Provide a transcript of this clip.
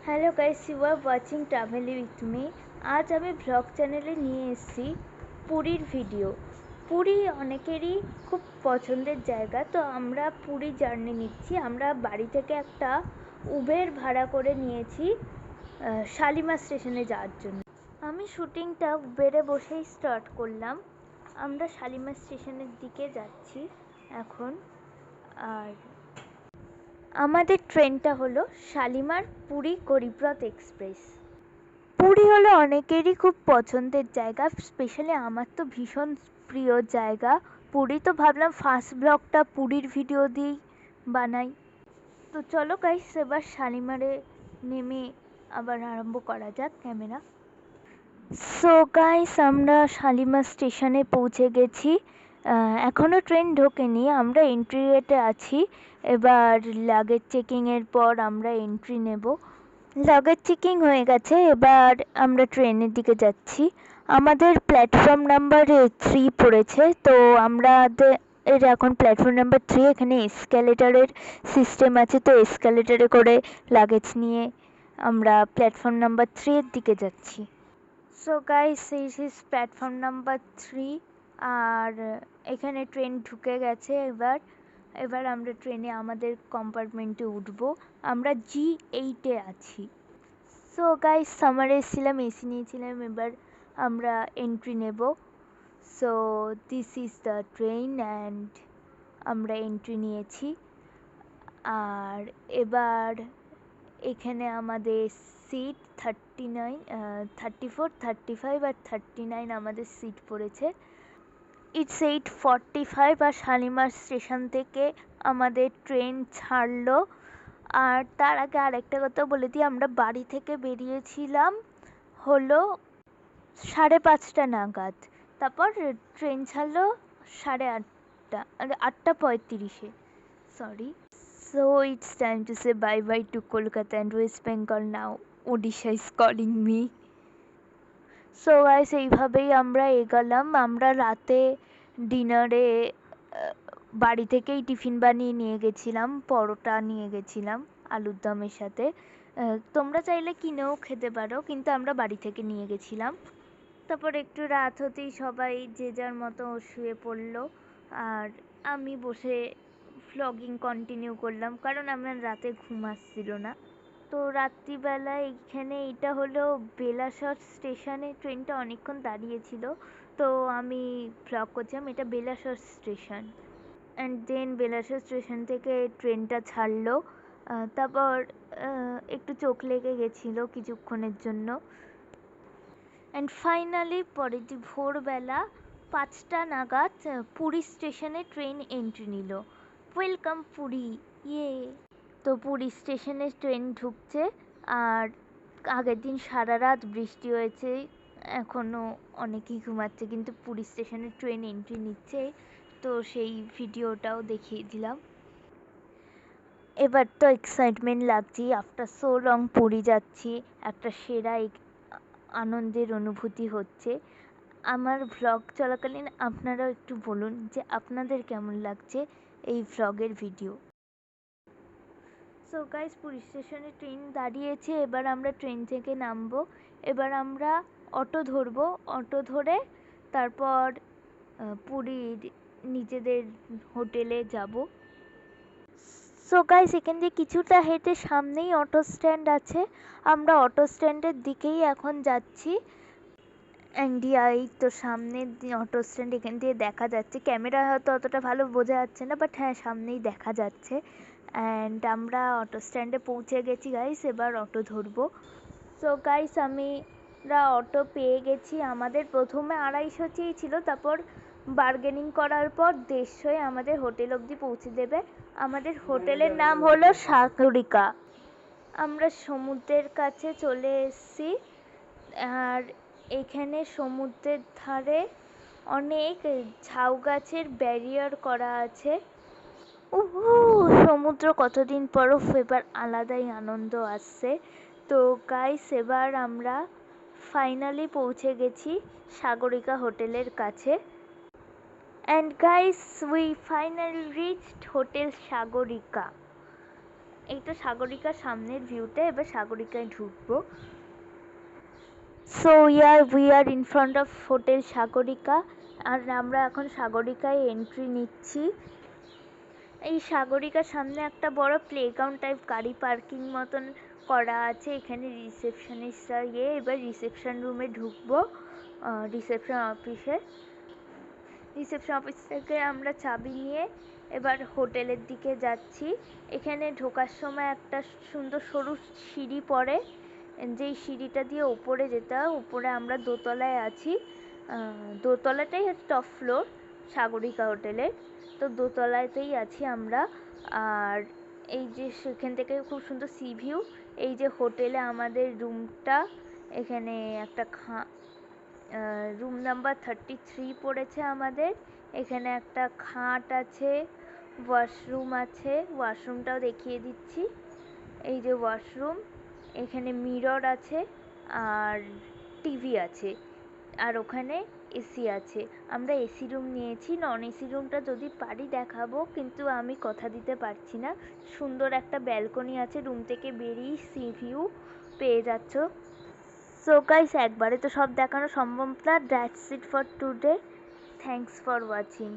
Hello guys, you are watching travel with me. আজ আমি vlog চ্যানেলে নিয়ে এসেছি পুরীর ভিডিও। পুরী অনেকেরই খুব পছন্দের জায়গা, তো আমরা পুরী জার্নি নিচ্ছি। আমরা বাড়ি থেকে একটা উবের ভাড়া করে নিয়েছি শালিমার স্টেশনে যাওয়ার জন্য। আমি শুটিংটা উবেরে বসেই স্টার্ট করলাম। আমরা শালিমার স্টেশনের দিকে যাচ্ছি এখন। আর আমাদের ট্রেনটা হলো শালিমার পুরী গরিবরথ এক্সপ্রেস। পুরী হলো অনেকেরই খুব পছন্দের জায়গা, স্পেশালি আমার তো ভীষণ প্রিয় জায়গা পুরী। তো ভাবলাম ফার্স্ট ব্লগটা পুরীর ভিডিও দিয়েই বানাই। তো চলো গাইস, এবার শালিমারে নেমে আবার আরম্ভ করা যাক ক্যামেরা। সো গাইস, আমরা শালিমার স্টেশনে পৌঁছে গেছি। এখনও ট্রেন ঢোকেনি, আমরা এন্ট্রি গেটে আছি। এবার লাগেজ চেকিংয়ের পর আমরা এন্ট্রি নেব। লাগেজ চেকিং হয়ে গেছে, এবার আমরা ট্রেনের দিকে যাচ্ছি। আমাদের প্ল্যাটফর্ম নাম্বার 3 পড়েছে, তো আমাদের এখন প্ল্যাটফর্ম নাম্বার 3। এখানে এসক্যালেটারের সিস্টেম আছে, তো এসক্যালেটারে করে লাগেজ নিয়ে আমরা প্ল্যাটফর্ম নাম্বার 3 এর দিকে যাচ্ছি। So guys, this is platform number 3। আর এখানে ট্রেন ঢুকে গেছে। এবার আমরা ট্রেনে আমাদের কম্পার্টমেন্টে উঠব। আমরা G8-এ আছি। সো গাইস, সামারে এসেছিলাম, এসি নিয়েছিলাম, এবার আমরা এন্ট্রি নেব। So this is the train and আমরা এন্ট্রি নিয়েছি। আর এবার এখানে আমাদের সিট 39, 34, 35 আর 39 আমাদের সিট পড়েছে। ইটস 8:45 আর শালিমার স্টেশন থেকে আমাদের ট্রেন ছাড়লো। আর তার আগে আরেকটা কথা বলে দিই, আমরা বাড়ি থেকে বেরিয়েছিলাম হলো 5:30 নাগাদ। তারপর ট্রেন ছাড়লো 8:30, 8:35-এ, sorry. So it's time to say bye bye to Kolkata and West Bengal now. Odisha is calling me. So guys, এইভাবেই আমরা এগোলাম। আমরা রাতে ডিনারে বাড়ি থেকেই টিফিন বানিয়ে নিয়ে গেছিলাম, পরোটা নিয়ে গেছিলাম আলুর দমের সাথে। তোমরা চাইলে কিনেও খেতে পারো, কিন্তু আমরা বাড়ি থেকে নিয়ে গেছিলাম। তারপর একটু রাত হতেই সবাই যে যার মতো শুয়ে পড়লো, আর আমি বসে ভ্লগিং কন্টিনিউ করলাম, কারণ আমার রাতে ঘুম আসছিল না। তো রাত্রিবেলা এইখানে এটা হলো বেলাসর স্টেশনে, ট্রেনটা অনেকক্ষণ দাঁড়িয়েছিল, তো আমি ভ্লগ করছিলাম। এটা বেলাসর স্টেশন। অ্যান্ড দেন বেলাসর স্টেশন থেকে ট্রেনটা ছাড়লো। তারপর একটু চোখ লেগে গেছিলো কিছুক্ষণের জন্য। অ্যান্ড ফাইনালি পরের দিন ভোরবেলা 5টা নাগাদ পুরী স্টেশনে ট্রেন এন্ট্রি নিল। ওয়েলকাম পুরী, ইয়ে। তো পুরী স্টেশনে ট্রেন ঢুকছে। আর আগের দিন সারা রাত বৃষ্টি হয়েছে, এখনও অনেকেই ঘুমাচ্ছে, কিন্তু পুরী স্টেশনে ট্রেন এন্ট্রি নিচ্ছে, তো সেই ভিডিওটাও দেখিয়ে দিলাম। এবার তো এক্সাইটমেন্ট লাগছে, আফটার সো লং পুরী যাচ্ছি, একটা সেরা আনন্দের অনুভূতি হচ্ছে। আমার ভ্লগ চলাকালীন আপনারাও একটু বলুন যে আপনাদের কেমন লাগছে এই ভ্লগের ভিডিও। সো গাইস, পুরী স্টেশনে ট্রেন দাঁড়িয়েছে, এবার আমরা ট্রেন থেকে নামবো। এবার আমরা অটো ধরবো, অটো ধরে তারপর পুরীর নিজেদের হোটেলে যাব। সো গাইস, এখান দিয়ে কিছুটা হেঁটে সামনেই অটো স্ট্যান্ড আছে, আমরা অটো স্ট্যান্ডের দিকেই এখন যাচ্ছি। এই তো সামনে অটো স্ট্যান্ড, এখান দিয়ে দেখা যাচ্ছে। ক্যামেরায় হয়তো অতটা ভালো বোঝা যাচ্ছে না, বাট হ্যাঁ, সামনেই দেখা যাচ্ছে। অ্যান্ড আমরা অটো স্ট্যান্ডে পৌঁছে গেছি গাইস, এবার অটো ধরবো। সো গাইস, আমরা অটো পেয়ে গেছি। আমাদের প্রথমে 250 চেয়েছিল, তারপর বার্গেনিং করার পর 150-এ আমাদের হোটেল অবধি পৌঁছে দেবে। আমাদের হোটেলের নাম হলো সাগরিকা। আমরা সমুদ্রের কাছে চলে এসেছি। আর এখানে সমুদ্রের ধারে অনেক ঝাউ গাছের ব্যারিয়ার করা আছে। উহু, সমুদ্র কতদিন পর, এবার আলাদাই আনন্দ আসছে। তো গাইস, এবার আমরা ফাইনালি পৌঁছে গেছি সাগরিকা হোটেলের কাছে। And guys, we finally reached hotel Sagarika. এই তো সাগরিকার সামনের ভিউটা, এবার সাগরিকায় ঢুকবো। So we are in front of hotel Sagarika, আর আমরা এখন সাগরিকায় এন্ট্রি নিচ্ছি। এই সাগরিকার সামনে একটা বড় প্লেগ্রাউন্ড টাইপ গাড়ি পার্কিং মতন করা আছে। এখানে রিসেপশনিস্টরা এবার রিসেপশন রুমে ঢুকবো। রিসেপশন অফিস থেকে আমরা চাবি নিয়ে এবার হোটেলের দিকে যাচ্ছি। এখানে ঢোকার সময় একটা সুন্দর সরু সিঁড়ি পড়ে, যেই সিঁড়িটা দিয়ে উপরে যেতে হয়। উপরে আমরা দোতলায় আছি, দোতলাটাই হচ্ছে টপ ফ্লোর সাগরিকা হোটেলের, তো দোতলাতেই আছি আমরা। আর এই যে সেখান থেকে খুব সুন্দর সি ভিউ। এই যে হোটেলে আমাদের রুমটা, এখানে একটা রুম নাম্বার 33 পড়েছে আমাদের। এখানে একটা খাট আছে, ওয়াশরুম আছে, ওয়াশরুমটাও দেখিয়ে দিচ্ছি। এই যে ওয়াশরুম, এখানে মিরর আছে আর টিভি আছে, আর ওখানে এসি আছে। আমরা এসি রুম নিয়েছি, নন এসি রুমটা যদি পারি দেখাবো, কিন্তু আমি কথা দিতে পারছি না। সুন্দর একটা ব্যালকনি আছে, রুম থেকে বেরিয়ে সি ভিউ পেয়ে যাচ্ছ। সো গাইস, একবারে তো সব দেখানো সম্ভব না। That's it for today, thanks for watching.